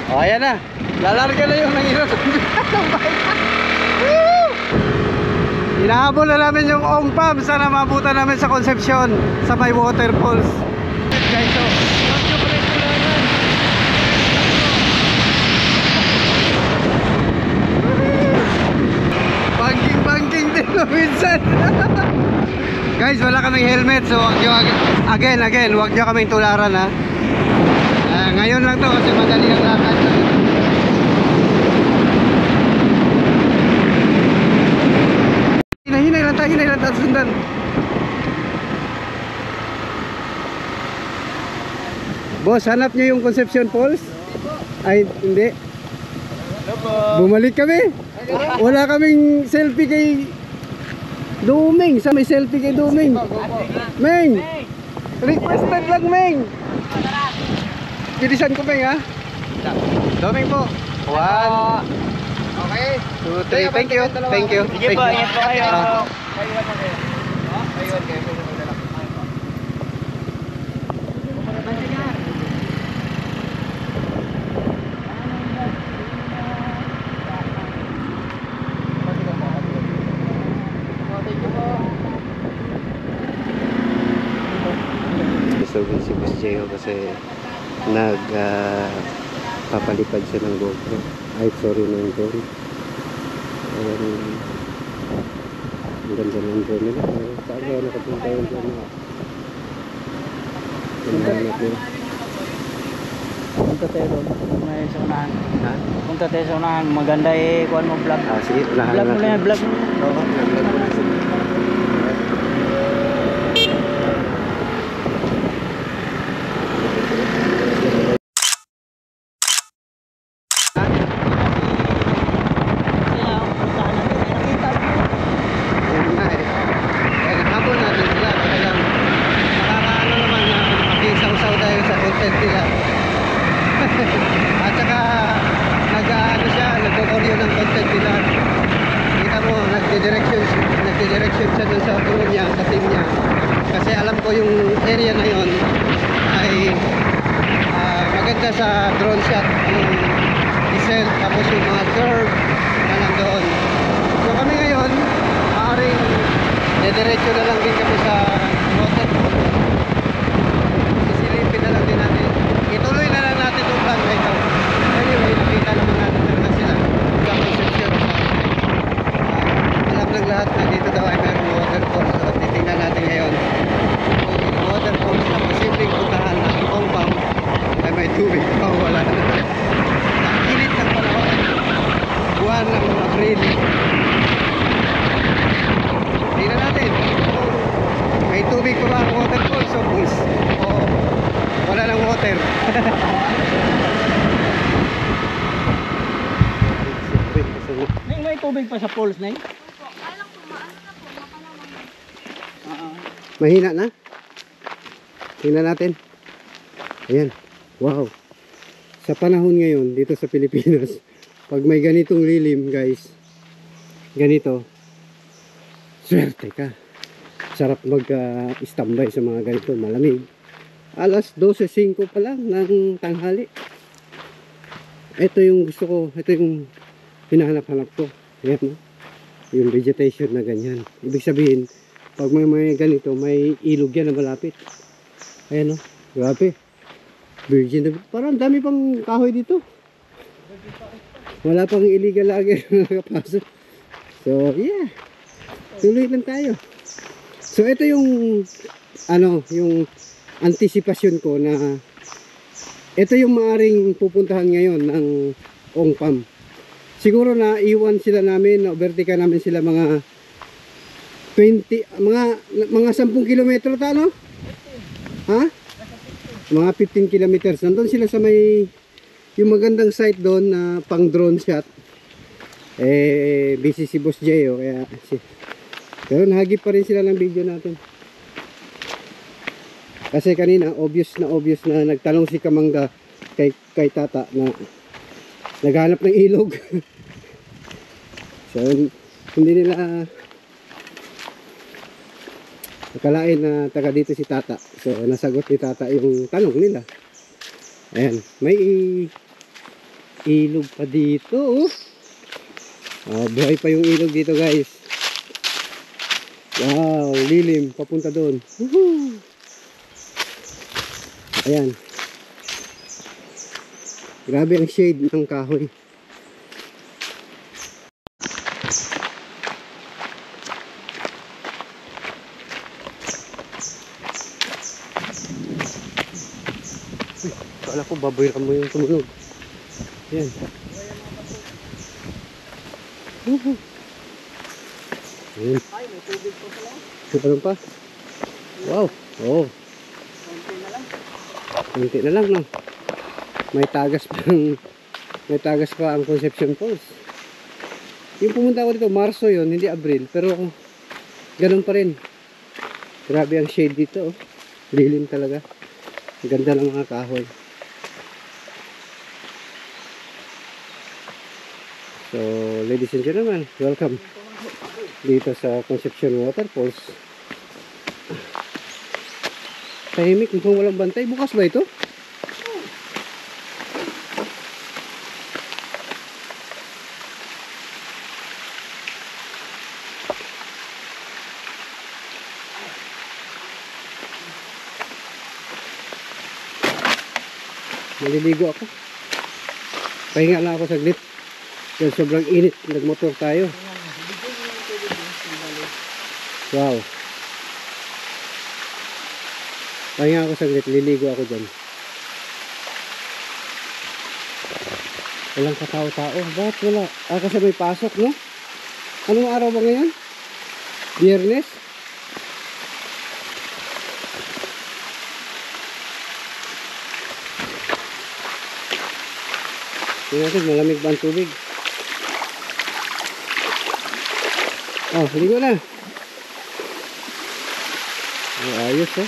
O, ayan na. Lalarga na yung nangyayari ng bike. Inahabol na namin yung Ongpam. Sana mabutan namin sa Concepcion, sa may waterfalls. Guys, so banking din minsan. Guys, wala kaming helmet, so wag nyo, again, wag nyo kaming tularan, ha. Ngayon lang to kasi madali ang lakad. Hinay lang tayo sundan. Boss, hanap nyo yung Concepcion Falls? Ay, hindi. Bumalik kami. Wala kaming selfie kay Duming. Sa may selfie kay Duming. Meng! Requested lang, Meng! Bilisan ko, Meng, ha? Duming po. 1. Okay. 2, 3. Thank you. Sige po, ingat po kayo. Isugin si Boss Jeyo kasi papalipad siya ng GoPro. Ay, sorry, ng drone. Ang ganda ng drone nila. Saan kaya nakapunta yung drone nila? Punta tayo doon. May sa unahan. Ha? Punta tayo sa unahan. Maganda kuhan mo vlog. Sige, unahan vlog mo na yan, vlog mo. Oo, vlog mo na. At saka nagko-koryo ng content nila. Kita mo, nagdirection siya dun sa crew niya, sa team niya. Kasi alam ko yung area na yon ay maganda sa drone shot, yung diesel, tapos yung mga curve na nandoon. So kami ngayon, maaaring dediretso na lang din kami sa waterfall. Sisilipin na lang din natin. Ituloy na lang natin itong vlog na ito. Anyway, nakita naman natin talaga sila. Concepcion. Alam ng lahat na dito daw ay mayroong waterfall. So titingnan natin ngayon kung yung waterfall na posibleng puntahan ng Ongpam ay may tubig pa o wala na. Ang init ng panahon, buwan ng Abril. Tingnan natin may tubig pa ba ang waterfall, so pools o wala ng water. Neng, may tubig pa sa falls, Neng? Mahina na. Tingnan natin. Ayan. Wow. Sa panahon ngayon dito sa Pilipinas, pag may ganitong lilim, guys, ganito, swerte ka. Sarap mag-standby sa mga ganito, malamig. Alas 12:05 pa lang ng tanghali. Ito yung gusto ko, ito yung hinahanap-hanap ko. Ayan, no? Yung vegetation na ganyan. Ibig sabihin, pag may ganito, may ilog yan na malapit. Ayan, no? Grabe. Virgin na, parang dami pang kahoy dito. Wala pang illegal lagi nakapasok. So, yeah. Tuloy lang tayo. So, ito yung yung antisipasyon ko na ito yung maaring pupuntahan ngayon ng Ongpam. Siguro na iwan sila namin, na overtake namin sila mga 10 kilometro ta, no? Ha? Mga 15 kilometers. Nandun sila sa may yung magandang site doon na pang drone shot. Busy si Boss Jeyo, kaya pero nahagip pa rin sila ng video natin. Kasi kanina obvious na nagtanong si Kamangga kay Tata na naghanap ng ilog. So hindi nila akalain na taga dito si Tata. So nasagot ni Tata yung tanong nila. Ayan, ilog pa dito, oh. Buhay pa yung ilog dito, guys. Wow, lilim, papunta doon. Woohoo! Ayan. Grabe ang shade ng kahoy. Kala ko baboy mo yung tumunog. Ayan. Woohoo! Ayan. Ay, may tubig po pala. Ano pa? Wow. Oh. Konti na lang. Kunti na lang, no? May tagas pa ang Concepcion Falls. Yung pumunta ako dito, Marso yon, hindi Abril. Pero ganun pa rin. Grabe ang shade dito, oh. Lilim talaga. Ganda ng mga kahoy. So, ladies and gentlemen, welcome dito sa Concepcion Waterfalls. Tahimik, mukhang walang bantay. Bukas ba ito? Maliligo ako. Pahinga lang ako saglit. Dahil sobrang init. Nagmotor tayo. Wow. Pahinga ako saglit. Liligo ako dyan. Walang katao-tao. Bakit wala? Kasi may pasok, no? Anong araw ba ngayon? Biyernes? Tingnan natin, malamig ba ang tubig? Oh, ligo na. Oh, ayos, oh.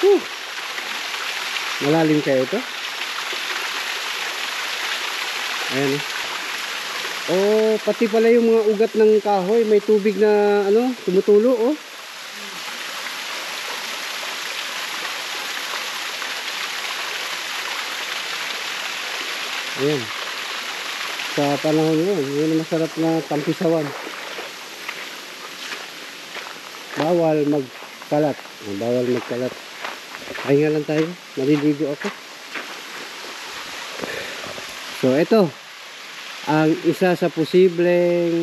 Whew. Malalim kayo ito? Ayan, oh. Oh, pati pala yung mga ugat ng kahoy, may tubig na, ano, tumutulo, oh. Ayan. Sa panahon yun, yun ang masarap na tampisawan. Bawal magkalat. Bawal magkalat. Pahinga lang tayo. Maliligo ako. So, ito. Ang isa sa posibleng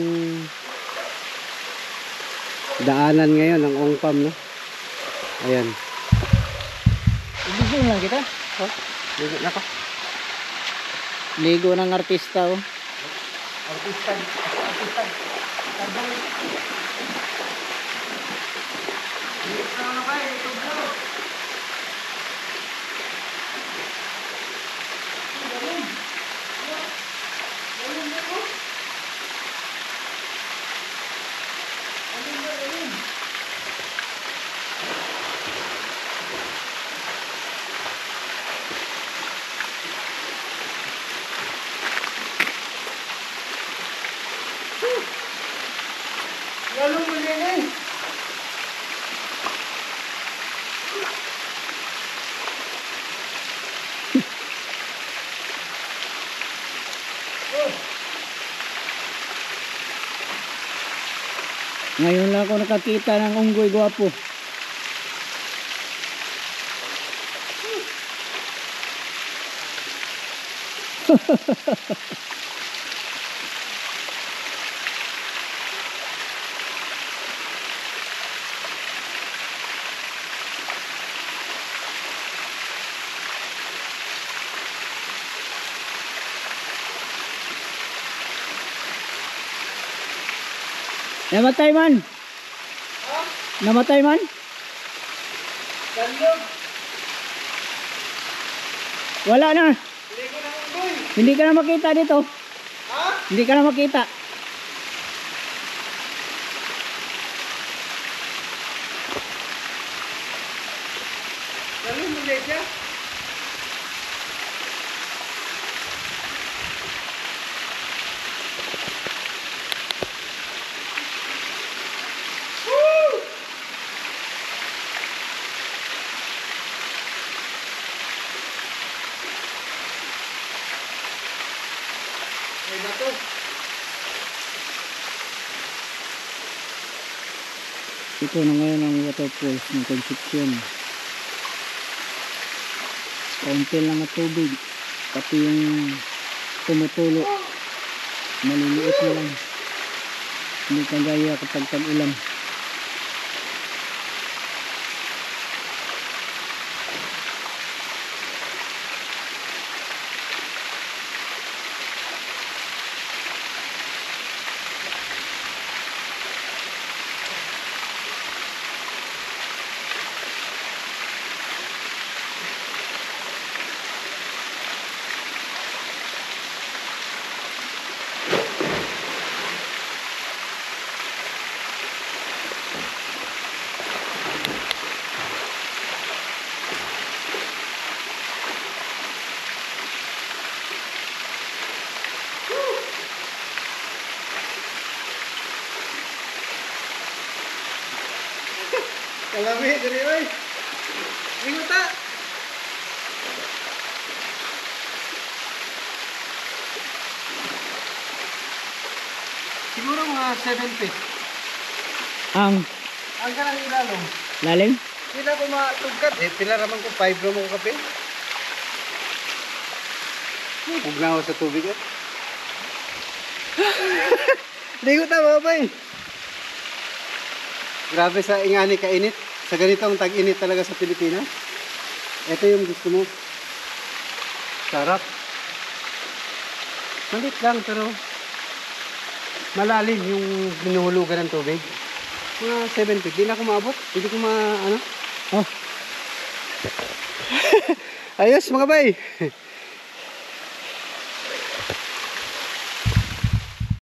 daanan ngayon ng Ongpam, no? Ayan. Ligo lang kita. Oh, ligo na ako. Ligo ng artista, oh. Artista. Lalong malinis. Ngayon lang ako nakakita ng unggoy gwapo. Namatay man? Ha? Namatay man? Dandog. Wala na. Hindi ko na unggoy. Hindi ka na makita dito. Ha? Hindi ka na makita. Lalong malinis siya. bato. Ito na ngayon ang waterfalls ng Concepcion. Kaunti lang na tubig. Pati yung tumutulo. Maliliit na lang. Hindi kagaya kapag tag-ulan. Kalami, dali oy. Inguta. Siguro mga 7 feet. Ang Ang kanang ilalong. lalim? Pila ko matugkat. Pila raman ko 5 raman ko kape. Huwag na ako sa tubig eh. Hindi ko tama ba eh. Grabe sa ingani kainit. Sa ganitong tag-init talaga sa Pilipinas. Ito yung gusto mo. Sarap. Malit lang pero malalim yung binuhulugan ng tubig. Mga 7 feet. Di na ako maabot. Hindi ko ano. Oh. Ayos mga bay.